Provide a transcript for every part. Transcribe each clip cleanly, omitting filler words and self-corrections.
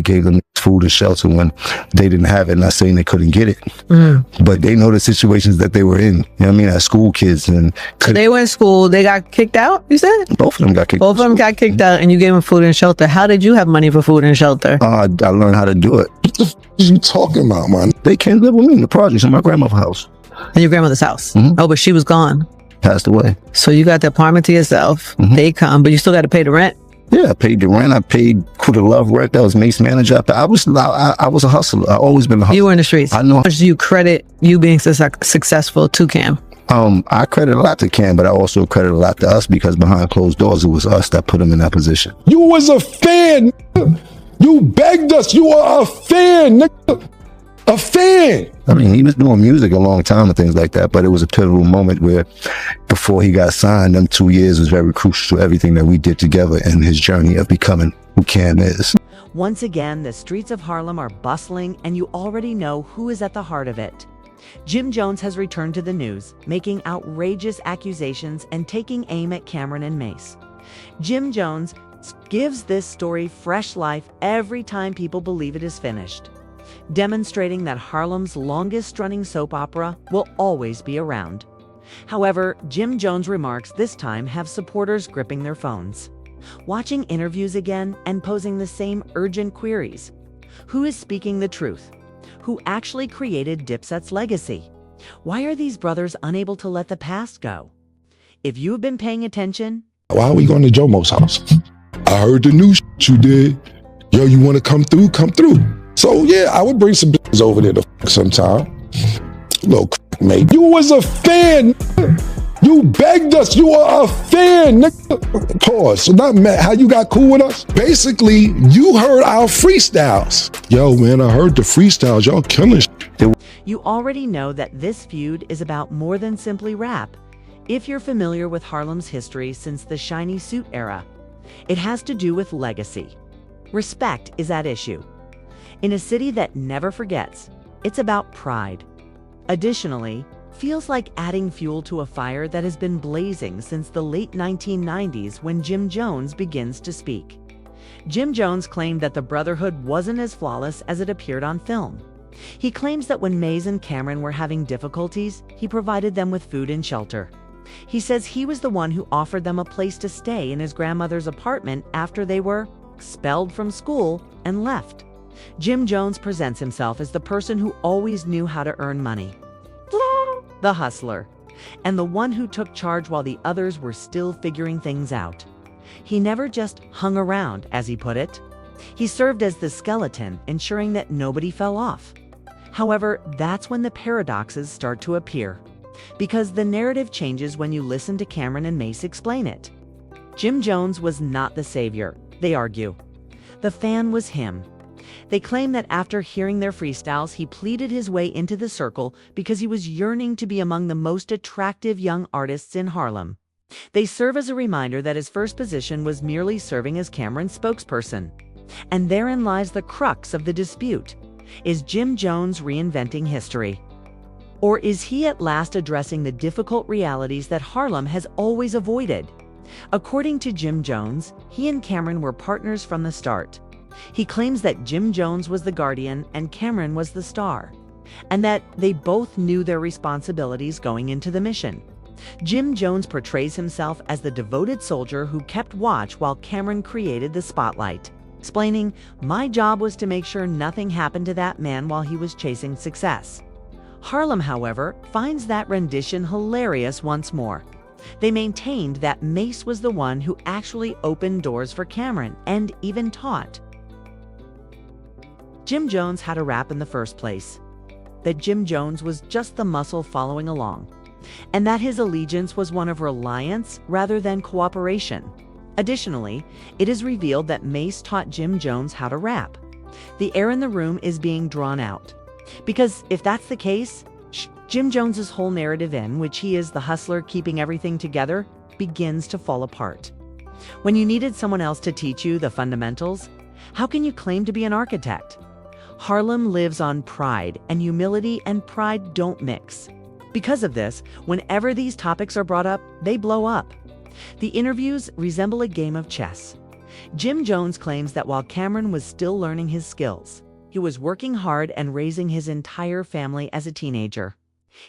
gave them food and shelter when they didn't have it. Not saying they couldn't get it, but they know the situations that they were in. You know what I mean? As school kids. And so they were in school, they got kicked out, you said? Both of them got kicked out. Both of them got kicked out, and you gave them food and shelter. How did you have money for food and shelter? I learned how to do it. What the f*** you talking about, man? They came live with me in the projects in my grandmother's house. In your grandmother's house? Oh, but she was gone. Passed away. So you got the apartment to yourself. They come, but you still got to pay the rent. Yeah, I paid the rent. I paid for the love rent. That was Mase manager. I was a hustler. I always been a hustler. You were in the streets. I know. How much do you credit you being successful to Cam? I credit a lot to Cam, but I also credit a lot to us, because behind closed doors, it was us that put him in that position. You was a fan. You begged us. You are a fan, nigga. A fan. I mean, he was doing music a long time and things like that, but it was a pivotal moment where, before he got signed, them 2 years was very crucial to everything that we did together in his journey of becoming who Cam is. Once again, the streets of Harlem are bustling, and you already know who is at the heart of it. Jim Jones has returned to the news, making outrageous accusations and taking aim at Camron and Mase. Jim Jones gives this story fresh life every time people believe it is finished, demonstrating that Harlem's longest-running soap opera will always be around. However, Jim Jones' remarks this time have supporters gripping their phones, watching interviews again and posing the same urgent queries. Who is speaking the truth? Who actually created Dipset's legacy? Why are these brothers unable to let the past go? If you have been paying attention... Why are we going to Jomo's house? I heard the new shit you did. Yo, you want to come through? Come through. So yeah, I would bring some bitches over there to fuck sometime. Little mate. You was a fan. You begged us. You are a fan, nigga. Pause. So not mad how you got cool with us. Basically, you heard our freestyles. Yo, man, I heard the freestyles. Y'all killing shit. You already know that this feud is about more than simply rap. If you're familiar with Harlem's history since the shiny suit era, it has to do with legacy. Respect is at issue. In a city that never forgets, it's about pride. Additionally, feels like adding fuel to a fire that has been blazing since the late 1990s when Jim Jones begins to speak. Jim Jones claimed that the brotherhood wasn't as flawless as it appeared on film. He claims that when Mase and Camron were having difficulties, he provided them with food and shelter. He says he was the one who offered them a place to stay in his grandmother's apartment after they were expelled from school and left. Jim Jones presents himself as the person who always knew how to earn money, the hustler, and the one who took charge while the others were still figuring things out. He never just hung around, as he put it. He served as the skeleton, ensuring that nobody fell off. However, that's when the paradoxes start to appear, because the narrative changes when you listen to Camron and Mase explain it. Jim Jones was not the savior, they argue. The fan was him. They claim that after hearing their freestyles, he pleaded his way into the circle because he was yearning to be among the most attractive young artists in Harlem. They serve as a reminder that his first position was merely serving as Camron's spokesperson. And therein lies the crux of the dispute. Is Jim Jones reinventing history? Or is he at last addressing the difficult realities that Harlem has always avoided? According to Jim Jones, he and Camron were partners from the start. He claims that Jim Jones was the guardian and Camron was the star, and that they both knew their responsibilities going into the mission. Jim Jones portrays himself as the devoted soldier who kept watch while Camron created the spotlight, explaining, "My job was to make sure nothing happened to that man while he was chasing success." Harlem, however, finds that rendition hilarious once more. They maintained that Mase was the one who actually opened doors for Camron and even taught. Jim Jones had a rap in the first place, that Jim Jones was just the muscle following along, and that his allegiance was one of reliance rather than cooperation. Additionally, it is revealed that Mase taught Jim Jones how to rap. The air in the room is being drawn out, because if that's the case, Jim Jones's whole narrative, in which he is the hustler keeping everything together, begins to fall apart. When you needed someone else to teach you the fundamentals, how can you claim to be an architect? Harlem lives on pride, and humility and pride don't mix. Because of this, whenever these topics are brought up, they blow up. The interviews resemble a game of chess. Jim Jones claims that while Camron was still learning his skills, he was working hard and raising his entire family as a teenager.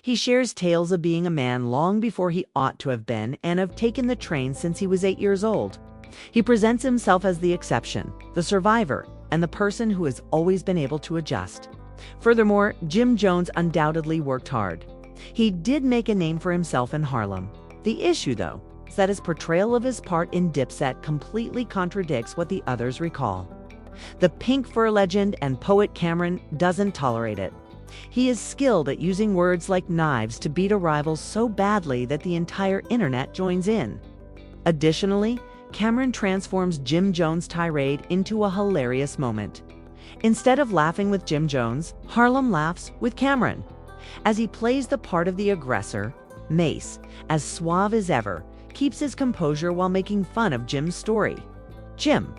He shares tales of being a man long before he ought to have been and of taking the train since he was 8 years old. He presents himself as the exception, the survivor, and the person who has always been able to adjust. Furthermore, Jim Jones undoubtedly worked hard. He did make a name for himself in Harlem. The issue, though, is that his portrayal of his part in Dipset completely contradicts what the others recall. The pink fur legend and poet Camron doesn't tolerate it. He is skilled at using words like knives to beat a rival so badly that the entire internet joins in. Additionally, Camron transforms Jim Jones' tirade into a hilarious moment. Instead of laughing with Jim Jones, Harlem laughs with Camron. As he plays the part of the aggressor, Mase, as suave as ever, keeps his composure while making fun of Jim's story. Jim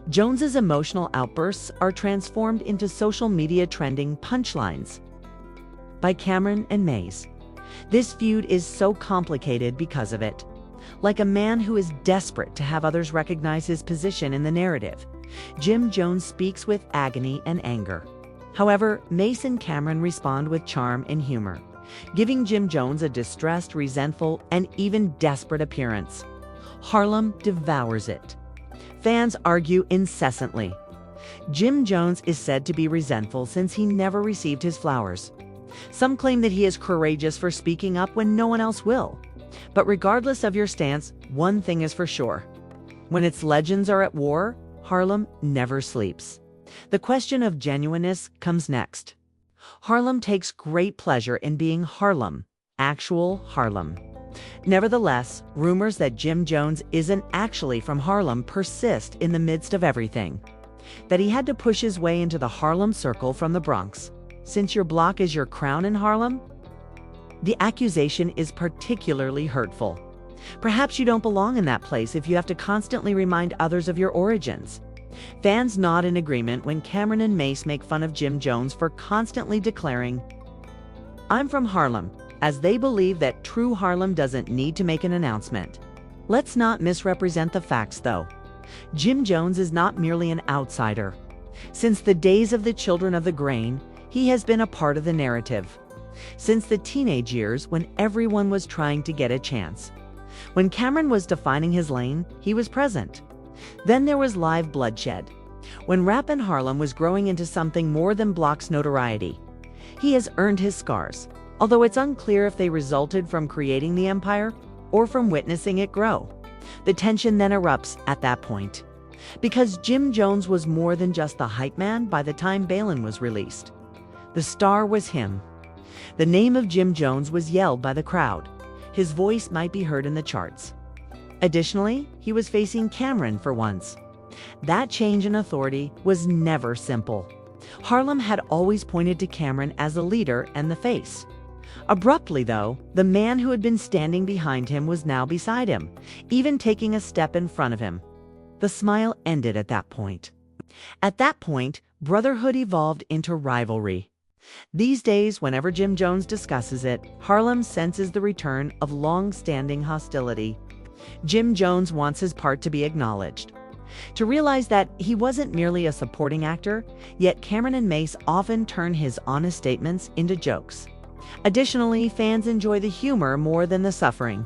Jones's emotional outbursts are transformed into social media trending punchlines by Cam and Mase. This feud is so complicated because of it. Like a man who is desperate to have others recognize his position in the narrative, Jim Jones speaks with agony and anger. However, Mase and Camron respond with charm and humor, giving Jim Jones a distressed, resentful, and even desperate appearance. Harlem devours it. Fans argue incessantly. Jim Jones is said to be resentful since he never received his flowers. Some claim that he is courageous for speaking up when no one else will. But regardless of your stance, one thing is for sure. When its legends are at war, Harlem never sleeps. The question of genuineness comes next. Harlem takes great pleasure in being Harlem, actual Harlem. Nevertheless, rumors that Jim Jones isn't actually from Harlem persist in the midst of everything. That he had to push his way into the Harlem Circle from the Bronx, since your block is your crown in Harlem? The accusation is particularly hurtful. Perhaps you don't belong in that place if you have to constantly remind others of your origins. Fans nod in agreement when Camron and Mase make fun of Jim Jones for constantly declaring, "I'm from Harlem," as they believe that true Harlem doesn't need to make an announcement. Let's not misrepresent the facts, though. Jim Jones is not merely an outsider. Since the days of the Children of the Grain, he has been a part of the narrative. Since the teenage years when everyone was trying to get a chance. When Camron was defining his lane, he was present. Then there was live bloodshed. When rap in Harlem was growing into something more than Block's notoriety. He has earned his scars, although it's unclear if they resulted from creating the empire or from witnessing it grow. The tension then erupts at that point. Because Jim Jones was more than just the hype man by the time Balin was released. The star was him. The name of Jim Jones was yelled by the crowd. His voice might be heard in the charts. Additionally, he was facing Camron for once. That change in authority was never simple. Harlem had always pointed to Camron as the leader and the face. Abruptly, though, the man who had been standing behind him was now beside him, even taking a step in front of him. The smile ended at that point. At that point, brotherhood evolved into rivalry. These days, whenever Jim Jones discusses it, Harlem senses the return of long-standing hostility. Jim Jones wants his part to be acknowledged. To realize that he wasn't merely a supporting actor, yet Camron and Mase often turn his honest statements into jokes. Additionally, fans enjoy the humor more than the suffering.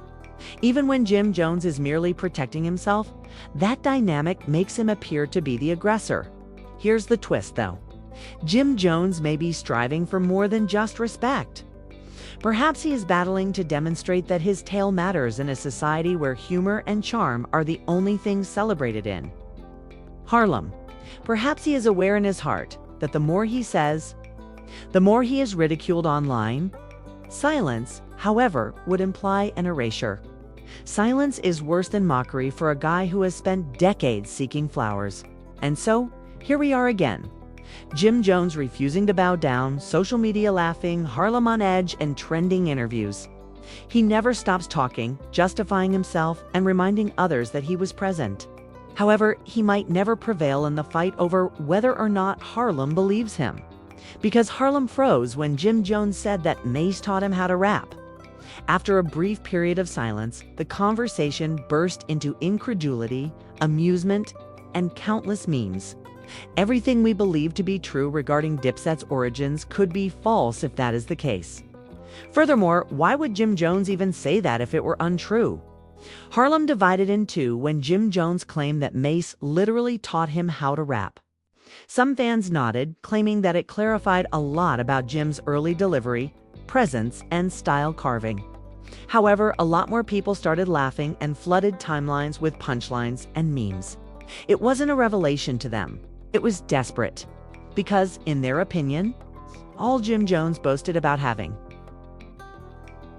Even when Jim Jones is merely protecting himself, that dynamic makes him appear to be the aggressor. Here's the twist, though. Jim Jones may be striving for more than just respect. Perhaps he is battling to demonstrate that his tale matters in a society where humor and charm are the only things celebrated in Harlem. Perhaps he is aware in his heart that the more he says, the more he is ridiculed online. Silence, however, would imply an erasure. Silence is worse than mockery for a guy who has spent decades seeking flowers. And so, here we are again. Jim Jones refusing to bow down, social media laughing, Harlem on edge, and trending interviews. He never stops talking, justifying himself, and reminding others that he was present. However, he might never prevail in the fight over whether or not Harlem believes him. Because Harlem froze when Jim Jones said that Mase taught him how to rap. After a brief period of silence, the conversation burst into incredulity, amusement, and countless memes. Everything we believe to be true regarding Dipset's origins could be false if that is the case. Furthermore, why would Jim Jones even say that if it were untrue? Harlem divided in two when Jim Jones claimed that Mase literally taught him how to rap. Some fans nodded, claiming that it clarified a lot about Jim's early delivery, presence, and style carving. However, a lot more people started laughing and flooded timelines with punchlines and memes. It wasn't a revelation to them. It was desperate. Because, in their opinion, all Jim Jones boasted about having.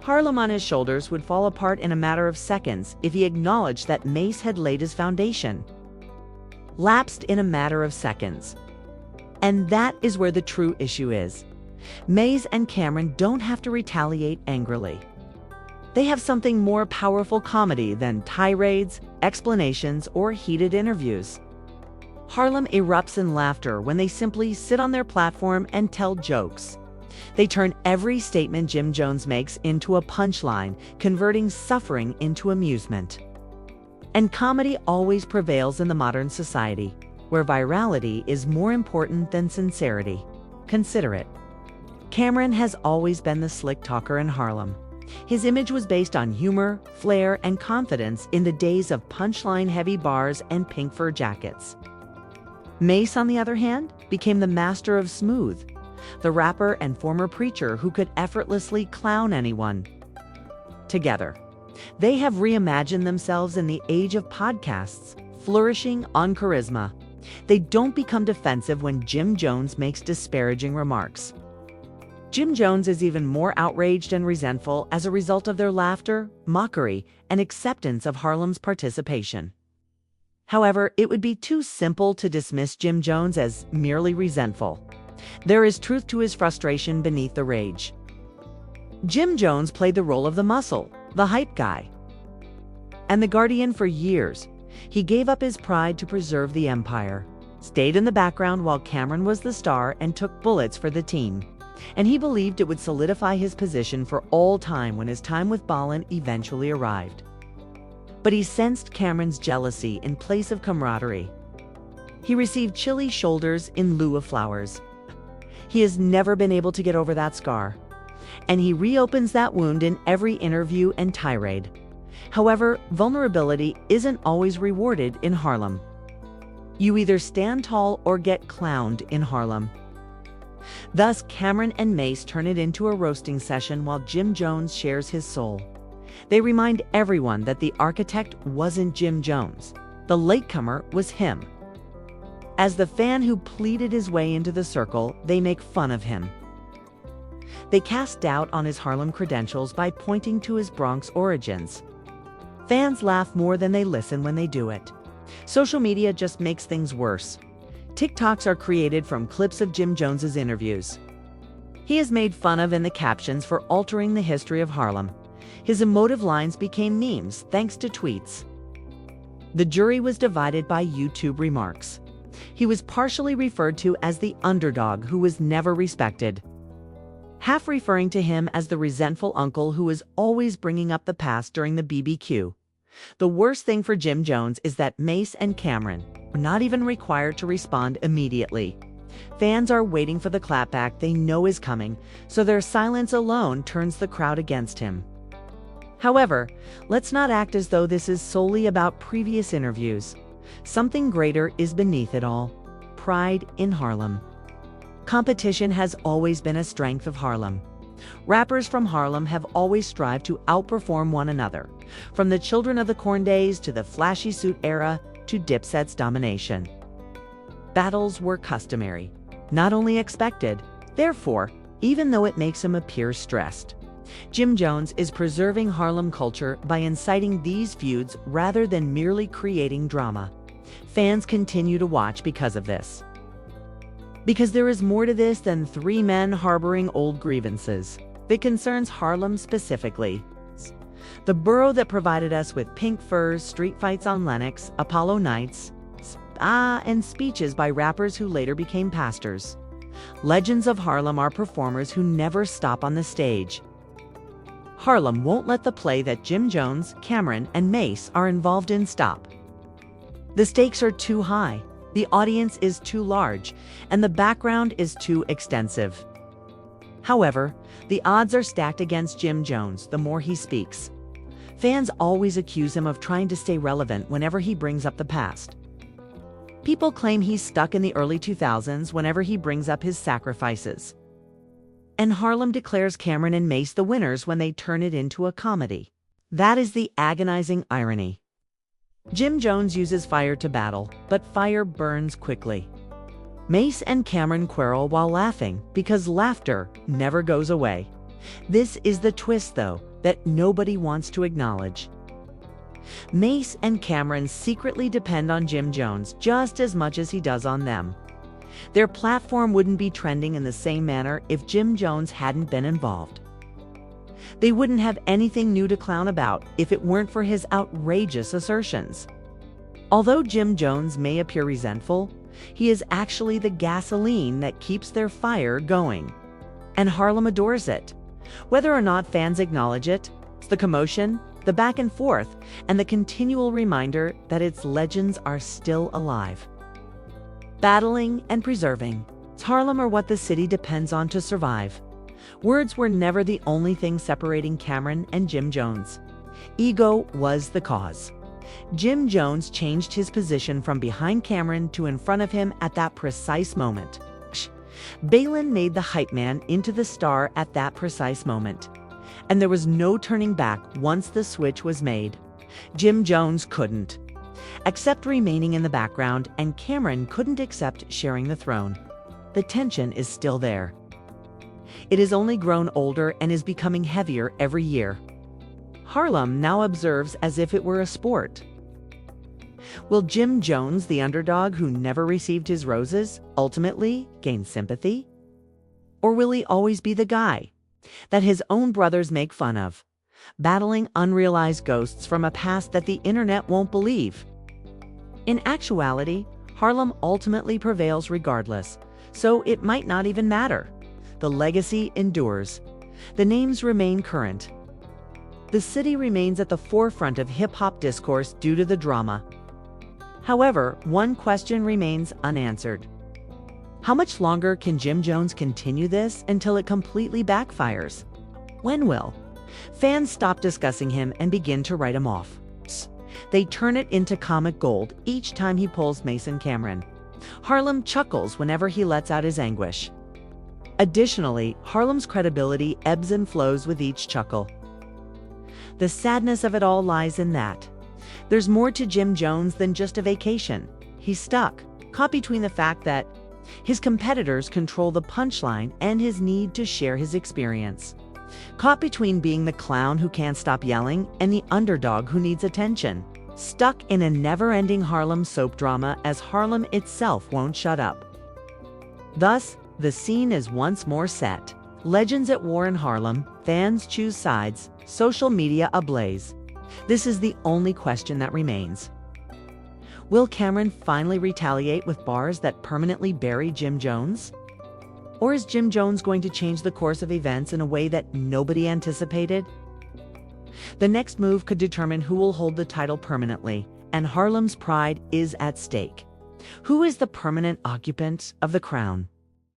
Harlem on his shoulders would fall apart in a matter of seconds if he acknowledged that Mase had laid his foundation. Lapsed in a matter of seconds. And that is where the true issue is. Mase and Camron don't have to retaliate angrily. They have something more powerful comedy than tirades, explanations, or heated interviews. Harlem erupts in laughter when they simply sit on their platform and tell jokes. They turn every statement Jim Jones makes into a punchline, converting suffering into amusement. And comedy always prevails in the modern society, where virality is more important than sincerity. Consider it. Camron has always been the slick talker in Harlem. His image was based on humor, flair, and confidence in the days of punchline-heavy bars and pink fur jackets. Mase, on the other hand, became the master of smooth, the rapper and former preacher who could effortlessly clown anyone. Together, they have reimagined themselves in the age of podcasts, flourishing on charisma. They don't become defensive when Jim Jones makes disparaging remarks. Jim Jones is even more outraged and resentful as a result of their laughter, mockery, and acceptance of Harlem's participation. However, it would be too simple to dismiss Jim Jones as merely resentful. There is truth to his frustration beneath the rage. Jim Jones played the role of the muscle, the hype guy, and the guardian for years. He gave up his pride to preserve the empire, stayed in the background while Camron was the star and took bullets for the team. And he believed it would solidify his position for all time when his time with Ballin eventually arrived. But he sensed Camron's jealousy in place of camaraderie. He received chilly shoulders in lieu of flowers. He has never been able to get over that scar, and he reopens that wound in every interview and tirade. However, vulnerability isn't always rewarded in Harlem. You either stand tall or get clowned in Harlem. Thus, Camron and Mase turn it into a roasting session while Jim Jones shares his soul. They remind everyone that the architect wasn't Jim Jones. The latecomer was him. As the fan who pleaded his way into the circle, they make fun of him. They cast doubt on his Harlem credentials by pointing to his Bronx origins. Fans laugh more than they listen when they do it. Social media just makes things worse. TikToks are created from clips of Jim Jones's interviews. He is made fun of in the captions for altering the history of Harlem. His emotive lines became memes thanks to tweets. The jury was divided by YouTube remarks. He was partially referred to as the underdog who was never respected, half referring to him as the resentful uncle who was always bringing up the past during the BBQ. The worst thing for Jim Jones is that Mase and Camron are not even required to respond immediately. Fans are waiting for the clapback they know is coming, so their silence alone turns the crowd against him. However, let's not act as though this is solely about previous interviews. Something greater is beneath it all: pride in Harlem. Competition has always been a strength of Harlem. Rappers from Harlem have always strived to outperform one another, from the Children of the Corn days to the flashy suit era to Dipset's domination. Battles were customary, not only expected. Therefore, even though it makes him appear stressed, Jim Jones is preserving Harlem culture by inciting these feuds rather than merely creating drama. Fans continue to watch because of this. Because there is more to this than three men harboring old grievances. It concerns Harlem specifically. The borough that provided us with pink furs, street fights on Lenox, Apollo nights, and speeches by rappers who later became pastors. Legends of Harlem are performers who never stop on the stage. Harlem won't let the play that Jim Jones, Camron, and Mase are involved in stop. The stakes are too high, the audience is too large, and the background is too extensive. However, the odds are stacked against Jim Jones the more he speaks. Fans always accuse him of trying to stay relevant whenever he brings up the past. People claim he's stuck in the early 2000s whenever he brings up his sacrifices. And Harlem declares Camron and Mase the winners when they turn it into a comedy. That is the agonizing irony. Jim Jones uses fire to battle, but fire burns quickly. Mase and Camron quarrel while laughing because laughter never goes away. This is the twist, though, that nobody wants to acknowledge. Mase and Camron secretly depend on Jim Jones just as much as he does on them. Their platform wouldn't be trending in the same manner if Jim Jones hadn't been involved. They wouldn't have anything new to clown about if it weren't for his outrageous assertions. Although Jim Jones may appear resentful, he is actually the gasoline that keeps their fire going. And Harlem adores it. Whether or not fans acknowledge it, it's the commotion, the back and forth, and the continual reminder that its legends are still alive. Battling and preserving. Harlem are what the city depends on to survive. Words were never the only thing separating Camron and Jim Jones. Ego was the cause. Jim Jones changed his position from behind Camron to in front of him at that precise moment. Balin made the hype man into the star at that precise moment. And there was no turning back once the switch was made. Jim Jones couldn't accept remaining in the background, and Camron couldn't accept sharing the throne. The tension is still there. It has only grown older and is becoming heavier every year. Harlem now observes as if it were a sport. Will Jim Jones, the underdog who never received his roses, ultimately gain sympathy? Or will he always be the guy that his own brothers make fun of, battling unrealized ghosts from a past that the internet won't believe? In actuality, Harlem ultimately prevails regardless, so it might not even matter. The legacy endures. The names remain current. The city remains at the forefront of hip-hop discourse due to the drama. However, one question remains unanswered. How much longer can Jim Jones continue this until it completely backfires? When will fans stop discussing him and begin to write him off? They turn it into comic gold each time he pulls Mase and Camron. Harlem chuckles whenever he lets out his anguish. Additionally, Harlem's credibility ebbs and flows with each chuckle. The sadness of it all lies in that there's more to Jim Jones than just a vacation. He's stuck, caught between the fact that his competitors control the punchline and his need to share his experience. Caught between being the clown who can't stop yelling and the underdog who needs attention. Stuck in a never-ending Harlem soap drama as Harlem itself won't shut up. Thus, the scene is once more set. Legends at war in Harlem, fans choose sides, social media ablaze. This is the only question that remains. Will Camron finally retaliate with bars that permanently bury Jim Jones? Or is Jim Jones going to change the course of events in a way that nobody anticipated? The next move could determine who will hold the title permanently, and Harlem's pride is at stake. Who is the permanent occupant of the crown?